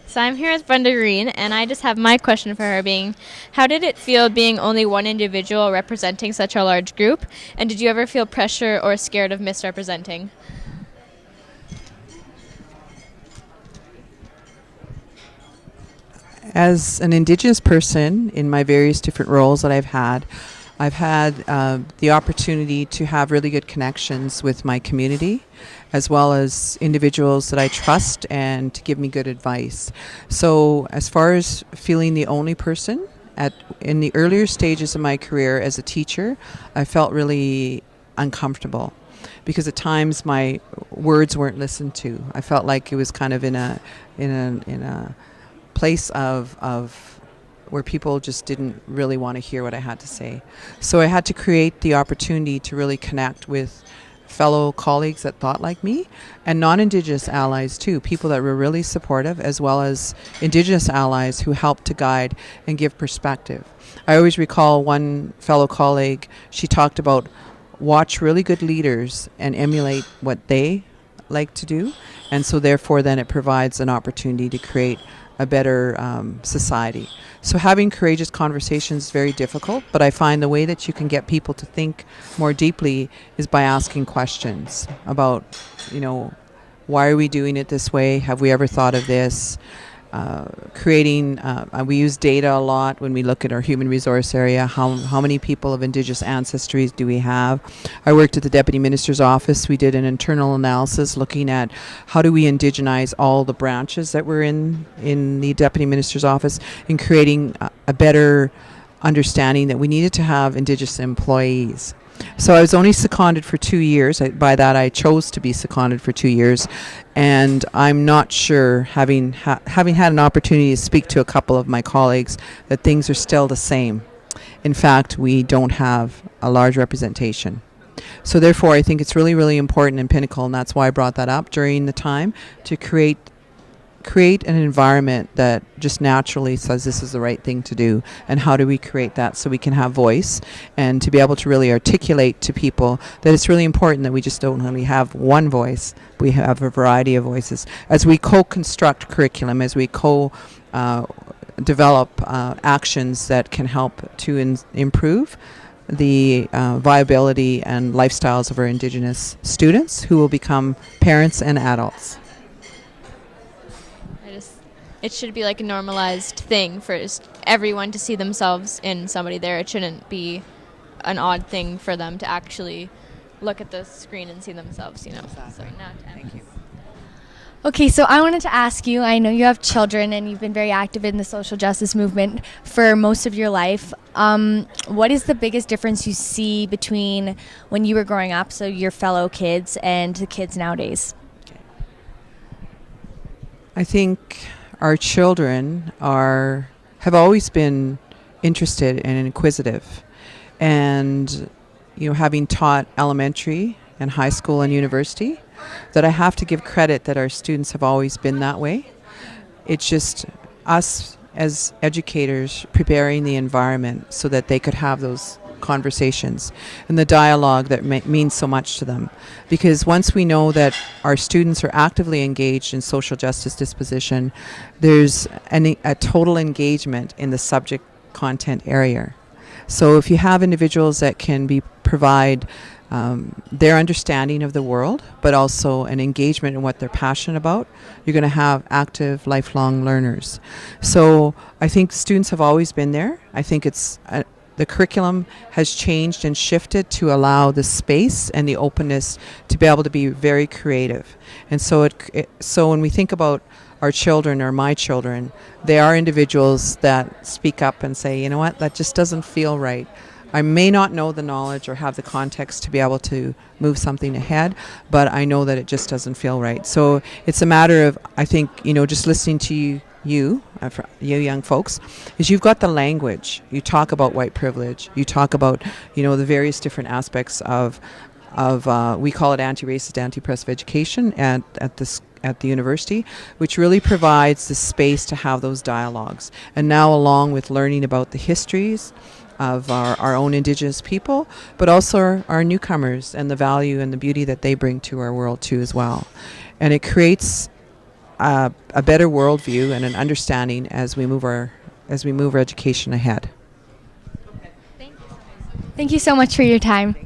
So I'm here with Brenda Green, and I just have my question for her being, how did it feel being only one individual representing such a large group? And did you ever feel pressure or scared of misrepresenting? As an Indigenous person in my various different roles that I've had the opportunity to have really good connections with my community, as well as individuals that I trust and to give me good advice. So, as far as feeling the only person, in the earlier stages of my career as a teacher, I felt really uncomfortable because at times my words weren't listened to. I felt like it was kind of in a place of where people just didn't really want to hear what I had to say. So I had to create the opportunity to really connect with fellow colleagues that thought like me and non-Indigenous allies too, people that were really supportive, as well as Indigenous allies who helped to guide and give perspective. I always recall one fellow colleague, she talked about watch really good leaders and emulate what they like to do, and so therefore then it provides an opportunity to create a better society. So having courageous conversations is very difficult, but I find the way that you can get people to think more deeply is by asking questions about, why are we doing it this way? Have we ever thought of this? Creating, we use data a lot when we look at our human resource area. How many people of Indigenous ancestries do we have? I worked at the Deputy Minister's office. We did an internal analysis looking at how do we indigenize all the branches that were in the Deputy Minister's office, and creating a better understanding that we needed to have Indigenous employees. So I was only seconded for 2 years. By that, I chose to be seconded for 2 years, and I'm not sure, having had an opportunity to speak to a couple of my colleagues, that things are still the same. In fact, we don't have a large representation. So therefore, I think it's really, really important in Pinnacle, and that's why I brought that up during the time, to create an environment that just naturally says this is the right thing to do, and how do we create that so we can have voice and to be able to really articulate to people that it's really important that we just don't only have one voice, we have a variety of voices as we co-construct curriculum, as we develop actions that can help to improve the viability and lifestyles of our Indigenous students who will become parents and adults. It should be like a normalized thing for everyone to see themselves in somebody there. It shouldn't be an odd thing for them to actually look at the screen and see themselves, Exactly. So now, Thank you. Okay, so I wanted to ask you, I know you have children and you've been very active in the social justice movement for most of your life. What is the biggest difference you see between when you were growing up, so your fellow kids, and the kids nowadays? I think our children have always been interested and inquisitive, and having taught elementary and high school and university, that I have to give credit that our students have always been that way. It's just us as educators preparing the environment so that they could have those conversations and the dialogue that means so much to them. Because once we know that our students are actively engaged in social justice disposition, there's a total engagement in the subject content area. So if you have individuals that can provide their understanding of the world, but also an engagement in what they're passionate about, you're going to have active, lifelong learners. So I think students have always been there. I think the curriculum has changed and shifted to allow the space and the openness to be able to be very creative. And so so when we think about our children or my children, they are individuals that speak up and say, you know what, that just doesn't feel right. I may not know the knowledge or have the context to be able to move something ahead, but I know that it just doesn't feel right. So it's a matter of, I think, just listening to you young folks, is you've got the language. You talk about white privilege. You talk about, the various different aspects of we call it anti-racist, anti-oppressive education at the university, which really provides the space to have those dialogues. And now, along with learning about the histories of our own Indigenous people, but also our newcomers and the value and the beauty that they bring to our world too as well. And it creates a better worldview and an understanding as we move our education ahead. Thank you so much for your time.